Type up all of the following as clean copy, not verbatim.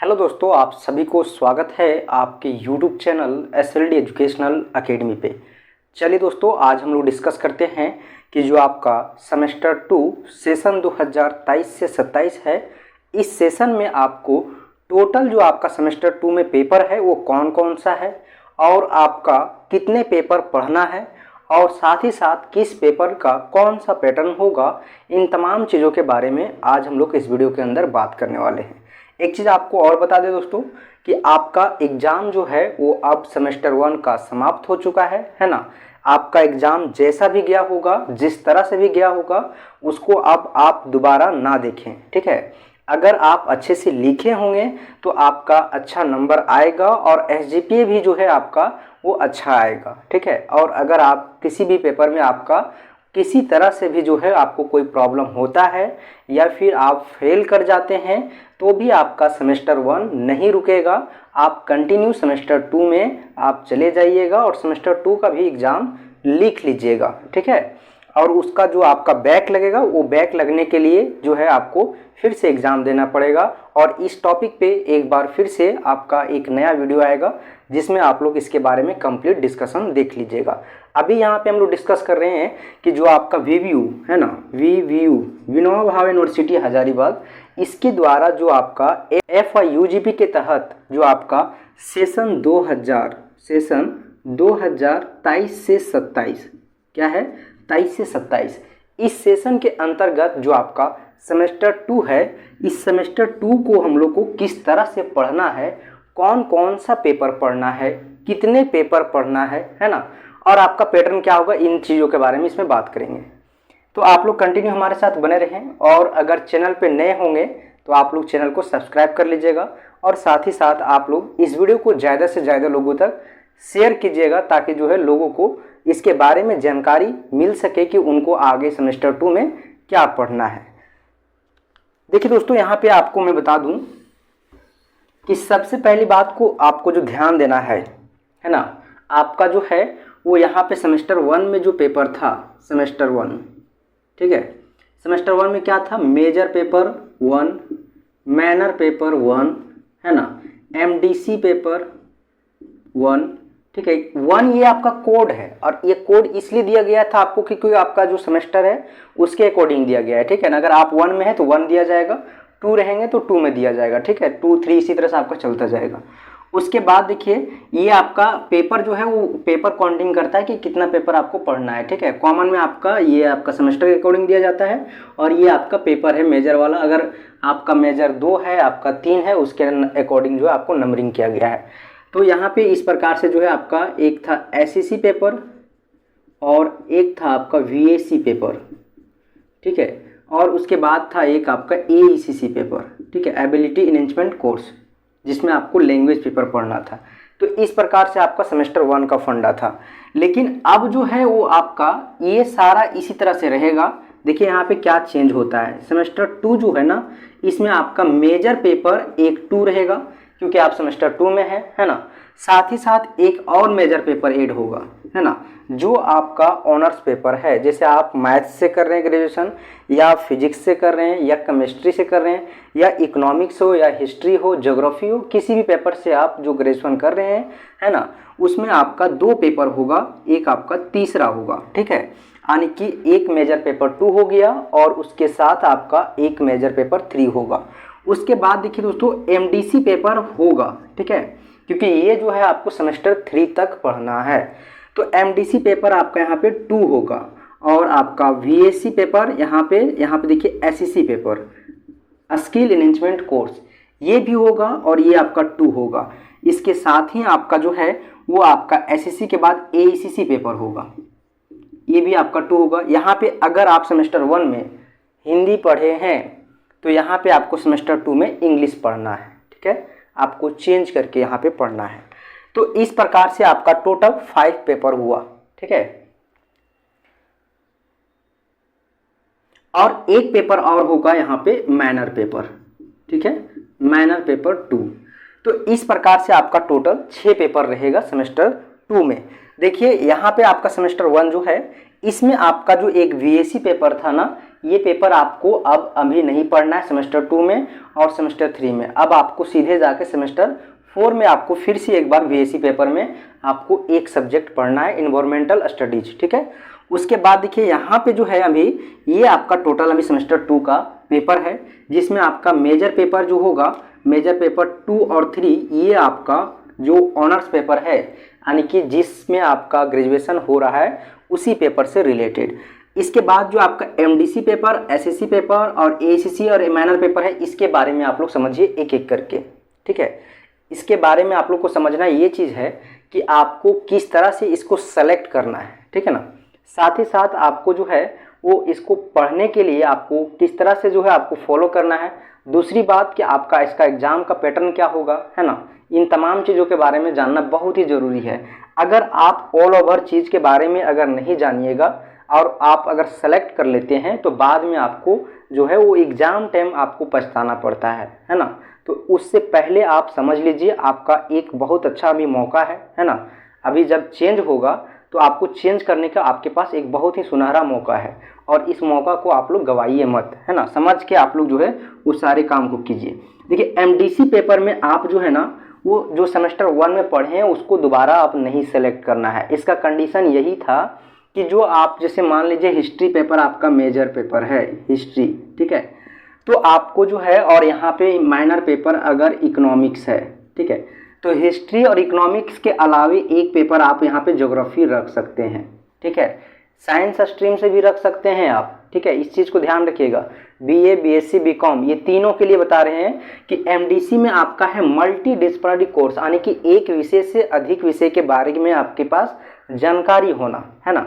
Hello दोस्तों, आप सभी को स्वागत है आपके YouTube channel SLD educational academy पे। चलिए दोस्तों, आज हम लोग डिस्कस करते हैं कि जो आपका सेमेस्टर 2 सेशन 2023 से 27 है, इस सेशन में आपको टोटल जो आपका सेमेस्टर 2 में पेपर है वो कौन कौन सा है और आपका कितने पेपर पढ़ना है और साथ ही साथ किस पेपर का कौन सा पैटर्न होगा, इन तमाम चीज़ों के बारे में आज हम लोग इस वीडियो के अंदर बात करने वाले हैं। एक चीज़ आपको और बता दें दोस्तों कि आपका एग्ज़ाम जो है वो अब सेमेस्टर 1 का समाप्त हो चुका है ना। आपका एग्ज़ाम जैसा भी गया होगा, जिस तरह से भी गया होगा, उसको अब आप दोबारा ना देखें, ठीक है। अगर आप अच्छे से लिखे होंगे तो आपका अच्छा नंबर आएगा और एसजीपीए भी जो है आपका वो अच्छा आएगा, ठीक है। और अगर आप किसी भी पेपर में आपका किसी तरह से भी जो है आपको कोई प्रॉब्लम होता है या फिर आप फेल कर जाते हैं तो भी आपका सेमेस्टर 1 नहीं रुकेगा। आप कंटिन्यू सेमेस्टर 2 में आप चले जाइएगा और सेमेस्टर 2 का भी एग्ज़ाम लिख लीजिएगा, ठीक है। और उसका जो आपका बैक लगेगा वो बैक लगने के लिए जो है आपको फिर से एग्ज़ाम देना पड़ेगा। और इस टॉपिक पे एक बार फिर से आपका एक नया वीडियो आएगा जिसमें आप लोग इसके बारे में कंप्लीट डिस्कशन देख लीजिएगा। अभी यहाँ पे हम लोग डिस्कस कर रहे हैं कि जो आपका वीवीयू है ना, वीवीयू विनोबा भावे यूनिवर्सिटी हजारीबाग, इसके द्वारा जो आपका FIUGP के तहत जो आपका सेशन 2023 से 27 क्या है, 23 से 27, इस सेशन के अंतर्गत जो आपका सेमेस्टर 2 है, इस सेमेस्टर 2 को हम लोग को किस तरह से पढ़ना है, कौन कौन सा पेपर पढ़ना है, कितने पेपर पढ़ना है ना, और आपका पैटर्न क्या होगा, इन चीज़ों के बारे में इसमें बात करेंगे। तो आप लोग कंटिन्यू हमारे साथ बने रहें और अगर चैनल पे नए होंगे तो आप लोग चैनल को सब्सक्राइब कर लीजिएगा और साथ ही साथ आप लोग इस वीडियो को ज़्यादा से ज़्यादा लोगों तक शेयर कीजिएगा ताकि जो है लोगों को इसके बारे में जानकारी मिल सके कि उनको आगे सेमेस्टर 2 में क्या पढ़ना है। देखिए दोस्तों, यहाँ पे आपको मैं बता दूँ कि सबसे पहली बात को आपको जो ध्यान देना है ना, आपका जो है वो यहाँ पे सेमेस्टर 1 में जो पेपर था, सेमेस्टर 1, ठीक है, सेमेस्टर 1 में क्या था, मेजर पेपर 1, मैनर पेपर 1 है ना, MDC पेपर 1, ठीक है। 1 ये आपका कोड है और ये कोड इसलिए दिया गया था आपको क्योंकि आपका जो सेमेस्टर है उसके अकॉर्डिंग दिया गया है, ठीक है ना। अगर आप 1 में है तो 1 दिया जाएगा, 2 रहेंगे तो 2 में दिया जाएगा, ठीक है। 2, 3 इसी तरह से आपका चलता जाएगा। उसके बाद देखिए ये आपका पेपर जो है वो पेपर काउंटिंग करता है कि कितना पेपर आपको पढ़ना है, ठीक है। कॉमन में आपका ये आपका सेमेस्टर के अकॉर्डिंग दिया जाता है और ये आपका पेपर है मेजर वाला। अगर आपका मेजर 2 है, आपका 3 है, उसके अकॉर्डिंग जो है आपको नंबरिंग किया गया है। तो यहाँ पे इस प्रकार से जो है आपका एक था SEC पेपर और एक था आपका VAC पेपर, ठीक है। और उसके बाद था एक आपका AECC पेपर, ठीक है, एबिलिटी इनहेंसमेंट कोर्स, जिसमें आपको लैंग्वेज पेपर पढ़ना था। तो इस प्रकार से आपका सेमेस्टर 1 का फंडा था। लेकिन अब जो है वो आपका ये सारा इसी तरह से रहेगा। देखिए यहाँ पे क्या चेंज होता है, सेमेस्टर 2 जो है ना, इसमें आपका मेजर पेपर एक 2 रहेगा क्योंकि आप सेमेस्टर 2 में है ना। साथ ही साथ एक और मेजर पेपर ऐड होगा, है ना, जो आपका ऑनर्स पेपर है। जैसे आप मैथ्स से कर रहे हैं ग्रेजुएशन, या फिजिक्स से कर रहे हैं, या केमिस्ट्री से कर रहे हैं, या इकोनॉमिक्स हो, या हिस्ट्री हो, ज्योग्राफी हो, किसी भी पेपर से आप जो ग्रेजुएशन कर रहे हैं, है ना, उसमें आपका 2 पेपर होगा, एक आपका तीसरा होगा, ठीक है। यानी कि एक मेजर पेपर 2 हो गया और उसके साथ आपका एक मेजर पेपर 3 होगा। उसके बाद देखिए दोस्तों MDC पेपर होगा, ठीक है, क्योंकि ये जो है आपको सेमेस्टर 3 तक पढ़ना है। तो MDC पेपर आपका यहाँ पे 2 होगा और आपका VAC पेपर यहाँ पे देखिए SEC paper, skill enhancement course, ये भी होगा और ये आपका 2 होगा। इसके साथ ही आपका जो है वो आपका SEC के बाद AECC पेपर होगा, ये भी आपका 2 होगा। यहाँ पे अगर आप सेमेस्टर 1 में हिंदी पढ़े हैं तो यहाँ पे आपको सेमेस्टर 2 में इंग्लिश पढ़ना है, ठीक है, आपको चेंज करके यहाँ पे पढ़ना है। तो इस प्रकार से आपका टोटल 5 पेपर हुआ, ठीक है। और एक पेपर और होगा यहाँ पे मैनर पेपर, ठीक है, मैनर पेपर 2। तो इस प्रकार से आपका टोटल 6 पेपर रहेगा सेमेस्टर 2 में। देखिए यहाँ पे आपका सेमेस्टर 1 जो है इसमें आपका जो एक VAC पेपर था ना, ये पेपर आपको अब अभी नहीं पढ़ना है सेमेस्टर 2 में और सेमेस्टर 3 में। अब आपको सीधे जाके सेमेस्टर 4 में आपको फिर से एक बार VAC पेपर में आपको एक सब्जेक्ट पढ़ना है, इन्वायरमेंटल स्टडीज, ठीक है। उसके बाद देखिए यहाँ पे जो है अभी ये आपका टोटल अभी सेमेस्टर 2 का पेपर है, जिसमें आपका मेजर पेपर जो होगा, मेजर पेपर 2 और 3 ये आपका जो ऑनर्स पेपर है, यानी कि जिसमें आपका ग्रेजुएशन हो रहा है उसी पेपर से रिलेटेड। इसके बाद जो आपका MDC पेपर, SSC पेपर और ACC और माइनर पेपर है, इसके बारे में आप लोग समझिए एक एक करके, ठीक है। इसके बारे में आप लोग को समझना ये चीज़ है कि आपको किस तरह से इसको सेलेक्ट करना है, ठीक है ना। साथ ही साथ आपको जो है वो इसको पढ़ने के लिए आपको किस तरह से जो है आपको फॉलो करना है। दूसरी बात कि आपका इसका एग्ज़ाम का पैटर्न क्या होगा, है ना। इन तमाम चीज़ों के बारे में जानना बहुत ही ज़रूरी है। अगर आप ऑल ओवर चीज़ के बारे में अगर नहीं जानिएगा और आप अगर सेलेक्ट कर लेते हैं तो बाद में आपको जो है वो एग्ज़ाम टाइम आपको पछताना पड़ता है ना। तो उससे पहले आप समझ लीजिए आपका एक बहुत अच्छा अभी मौका है ना। अभी जब चेंज होगा तो आपको चेंज करने का आपके पास एक बहुत ही सुनहरा मौका है और इस मौका को आप लोग गवाइए मत, है ना। समझ के आप लोग जो है उस सारे काम को कीजिए। देखिए MDC पेपर में आप जो है ना वो जो सेमेस्टर 1 में पढ़े हैं उसको दोबारा आप नहीं सेलेक्ट करना है। इसका कंडीशन यही था कि जो आप जैसे मान लीजिए हिस्ट्री पेपर आपका मेजर पेपर है, हिस्ट्री, ठीक है, तो आपको जो है और यहाँ पे माइनर पेपर अगर इकोनॉमिक्स है, ठीक है, तो हिस्ट्री और इकोनॉमिक्स के अलावे एक पेपर आप यहाँ पे ज्योग्राफी रख सकते हैं, ठीक है। साइंस स्ट्रीम से भी रख सकते हैं आप, ठीक है। इस चीज़ को ध्यान रखिएगा। BA, BSc, BCom ये तीनों के लिए बता रहे हैं कि MDC में आपका है मल्टी डिसिप्लिनरी कोर्स, यानी कि एक विषय से अधिक विषय के बारे में आपके पास जानकारी होना, है ना।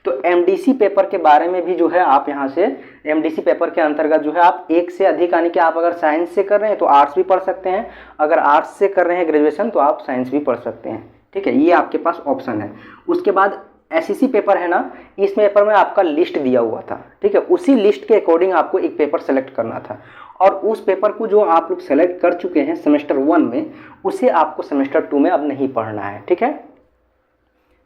तो MDC पेपर के बारे में भी जो है आप यहाँ से MDC पेपर के अंतर्गत जो है आप एक से अधिक, यानी कि आप अगर साइंस से कर रहे हैं तो आर्ट्स भी पढ़ सकते हैं, अगर आर्ट्स से कर रहे हैं ग्रेजुएशन तो आप साइंस भी पढ़ सकते हैं, ठीक है। ये आपके पास ऑप्शन है। उसके बाद SEC पेपर है ना, इस पेपर में आपका लिस्ट दिया हुआ था, ठीक है। उसी लिस्ट के अकॉर्डिंग आपको एक पेपर सेलेक्ट करना था और उस पेपर को जो आप लोग सेलेक्ट कर चुके हैं सेमेस्टर 1 में, उसे आपको सेमेस्टर 2 में अब नहीं पढ़ना है, ठीक है।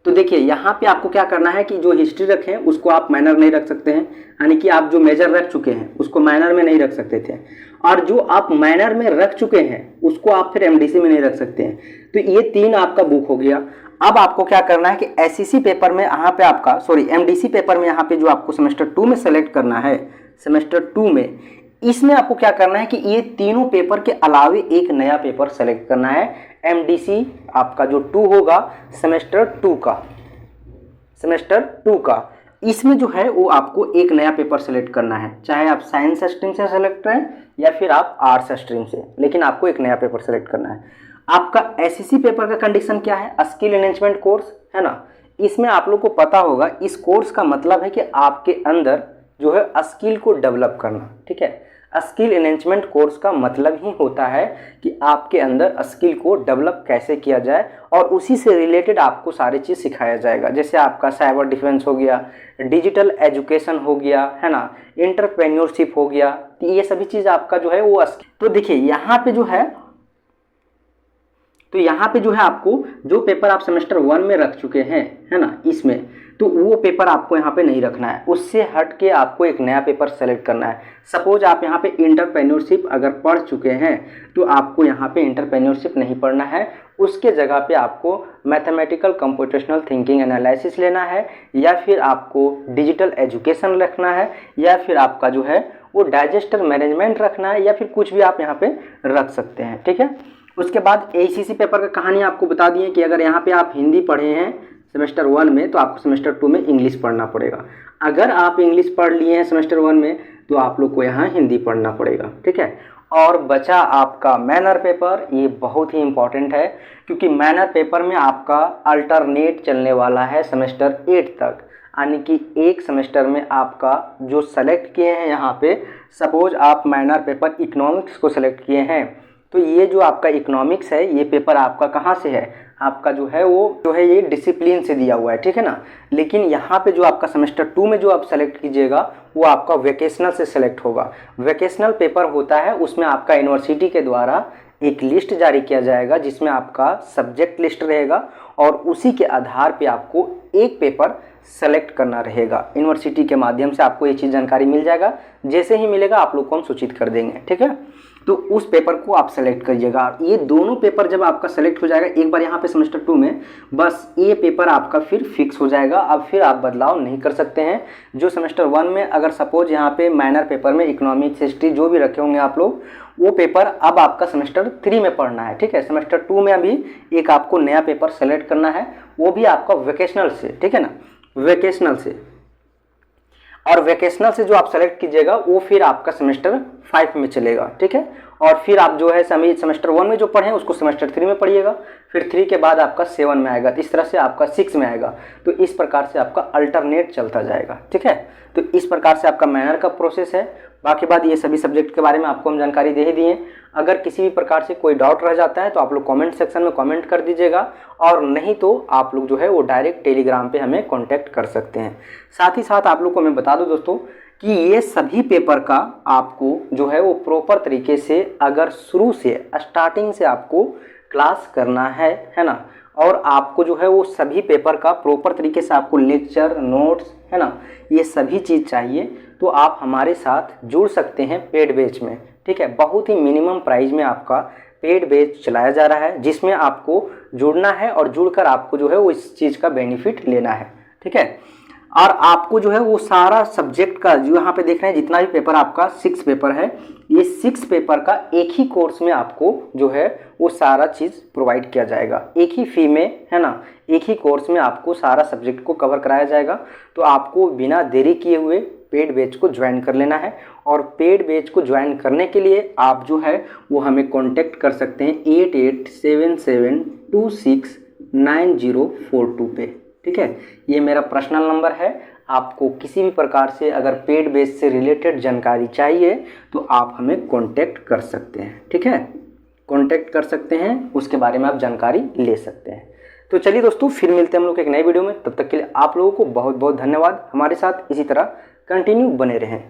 तो देखिए यहाँ पे आपको क्या करना है कि जो हिस्ट्री रखें उसको आप माइनर नहीं रख सकते हैं, यानी कि आप जो मेजर रख चुके हैं उसको माइनर में नहीं रख सकते थे, और जो आप माइनर में रख चुके हैं उसको आप फिर MDC में नहीं रख सकते हैं। तो ये 3 आपका बुक हो गया। अब आपको क्या करना है कि SEC पेपर में यहाँ पे आपका MDC पेपर में यहाँ पे जो आपको सेमेस्टर 2 में सेलेक्ट करना है, सेमेस्टर 2 में इसमें आपको क्या करना है कि ये तीनों पेपर के अलावे एक नया पेपर सेलेक्ट करना है। MDC आपका जो 2 होगा सेमेस्टर 2 का, इसमें जो है वो आपको एक नया पेपर सेलेक्ट करना है, चाहे आप साइंस स्ट्रीम से सेलेक्ट करें या फिर आप आर्ट्स स्ट्रीम से, लेकिन आपको एक नया पेपर सेलेक्ट करना है। आपका SEC पेपर का कंडीशन क्या है, स्किल एनहेंसमेंट कोर्स, है ना। इसमें आप लोग को पता होगा इस कोर्स का मतलब है कि आपके अंदर जो है स्किल को डेवलप करना, ठीक है। स्किल एनहेंसमेंट कोर्स का मतलब ही होता है कि आपके अंदर स्किल को डेवलप कैसे किया जाए और उसी से रिलेटेड आपको सारी चीज़ सिखाया जाएगा। जैसे आपका साइबर डिफेंस हो गया, डिजिटल एजुकेशन हो गया, है ना, एंटरप्रेन्योरशिप हो गया, तो ये सभी चीज़ आपका जो है वो तो देखिए यहाँ पे जो है आपको जो पेपर आप सेमेस्टर 1 में रख चुके हैं, है ना, इसमें तो वो पेपर आपको यहाँ पे नहीं रखना है, उससे हट के आपको एक नया पेपर सेलेक्ट करना है। सपोज आप यहाँ पे एंटरप्रेन्योरशिप अगर पढ़ चुके हैं तो आपको यहाँ पे एंटरप्रेन्योरशिप नहीं पढ़ना है, उसके जगह पे आपको मैथमेटिकल कंप्यूटेशनल थिंकिंग एनालिसिस लेना है, या फिर आपको डिजिटल एजुकेशन रखना है, या फिर आपका जो है वो डाइजेस्टर मैनेजमेंट रखना है, या फिर कुछ भी आप यहाँ पे रख सकते हैं, ठीक है। उसके बाद ACC पेपर का कहानी आपको बता दिए कि अगर यहाँ पे आप हिंदी पढ़े हैं सेमेस्टर 1 में तो आपको सेमेस्टर 2 में इंग्लिश पढ़ना पड़ेगा। अगर आप इंग्लिश पढ़ लिए हैं सेमेस्टर 1 में तो आप लोग को यहाँ हिंदी पढ़ना पड़ेगा, ठीक है। और बचा आपका मैनर पेपर, ये बहुत ही इम्पॉर्टेंट है क्योंकि मैनर पेपर में आपका अल्टरनेट चलने वाला है सेमेस्टर 8 तक, यानी कि एक सेमेस्टर में आपका जो सेलेक्ट किए हैं यहाँ पे, सपोज आप माइनर पेपर इकोनॉमिक्स को सेलेक्ट किए हैं तो ये जो आपका इकोनॉमिक्स है ये पेपर आपका कहाँ से है, आपका जो है वो जो है ये डिसिप्लिन से दिया हुआ है, ठीक है ना। लेकिन यहाँ पे जो आपका सेमेस्टर 2 में जो आप सेलेक्ट कीजिएगा वो आपका वोकेशनल से सेलेक्ट होगा। वोकेशनल पेपर होता है, उसमें आपका यूनिवर्सिटी के द्वारा एक लिस्ट जारी किया जाएगा जिसमें आपका सब्जेक्ट लिस्ट रहेगा और उसी के आधार पे आपको एक पेपर सेलेक्ट करना रहेगा। यूनिवर्सिटी के माध्यम से आपको ये चीज़ जानकारी मिल जाएगा, जैसे ही मिलेगा आप लोग को हम सूचित कर देंगे, ठीक है। तो उस पेपर को आप सेलेक्ट करिएगा। ये दोनों पेपर जब आपका सेलेक्ट हो जाएगा एक बार यहाँ पे सेमेस्टर 2 में, बस ये पेपर आपका फिर फिक्स हो जाएगा। अब फिर आप बदलाव नहीं कर सकते हैं। जो सेमेस्टर 1 में अगर सपोज यहाँ पे माइनर पेपर में इकोनॉमिक्स, हिस्ट्री जो भी रखे होंगे आप लोग, वो पेपर अब आपका सेमेस्टर 3 में पढ़ना है, ठीक है। सेमेस्टर 2 में अभी एक आपको नया पेपर सेलेक्ट करना है, वो भी आपका वेकेशनल से, ठीक है ना, वेकेशनल से। और वेकेशनल से जो आप सेलेक्ट कीजिएगा वो फिर आपका सेमेस्टर 5 में चलेगा, ठीक है। और फिर आप जो है सेमेस्टर 1 में जो पढ़े उसको सेमेस्टर 3 में पढ़िएगा, फिर 3 के बाद आपका 7 में आएगा, इस तरह से आपका 6 में आएगा। तो इस प्रकार से आपका अल्टरनेट चलता जाएगा, ठीक है। तो इस प्रकार से आपका माइनर का प्रोसेस है। बाकी बात ये सभी सब्जेक्ट के बारे में आपको हम जानकारी दे ही दिए। अगर किसी भी प्रकार से कोई डाउट रह जाता है तो आप लोग कमेंट सेक्शन में कमेंट कर दीजिएगा, और नहीं तो आप लोग जो है वो डायरेक्ट टेलीग्राम पे हमें कांटेक्ट कर सकते हैं। साथ ही साथ आप लोग को मैं बता दूं दोस्तों कि ये सभी पेपर का आपको जो है वो प्रॉपर तरीके से अगर शुरू से स्टार्टिंग से आपको क्लास करना है ना, और आपको जो है वो सभी पेपर का प्रॉपर तरीके से आपको लेक्चर, नोट्स, है ना, ये सभी चीज़ चाहिए, तो आप हमारे साथ जुड़ सकते हैं पेड बैच में, ठीक है। बहुत ही मिनिमम प्राइस में आपका पेड बैच चलाया जा रहा है, जिसमें आपको जुड़ना है और जुड़कर आपको जो है वो इस चीज़ का बेनिफिट लेना है, ठीक है। और आपको जो है वो सारा सब्जेक्ट का जो यहाँ पे देख रहे हैं जितना भी पेपर आपका 6 पेपर है, ये 6 पेपर का एक ही कोर्स में आपको जो है वो सारा चीज़ प्रोवाइड किया जाएगा, एक ही फी में, है ना, एक ही कोर्स में आपको सारा सब्जेक्ट को कवर कराया जाएगा। तो आपको बिना देरी किए हुए पेड बैच को ज्वाइन कर लेना है। और पेड बैच को ज्वाइन करने के लिए आप जो है वो हमें कॉन्टेक्ट कर सकते हैं 8877269042 पे, ठीक है। ये मेरा पर्सनल नंबर है। आपको किसी भी प्रकार से अगर पेड बैच से रिलेटेड जानकारी चाहिए तो आप हमें कांटेक्ट कर सकते हैं, ठीक है, कांटेक्ट कर सकते हैं, उसके बारे में आप जानकारी ले सकते हैं। तो चलिए दोस्तों, फिर मिलते हैं हम लोग एक नए वीडियो में। तब तक के लिए आप लोगों को बहुत बहुत धन्यवाद। हमारे साथ इसी तरह कंटिन्यू बने रहें।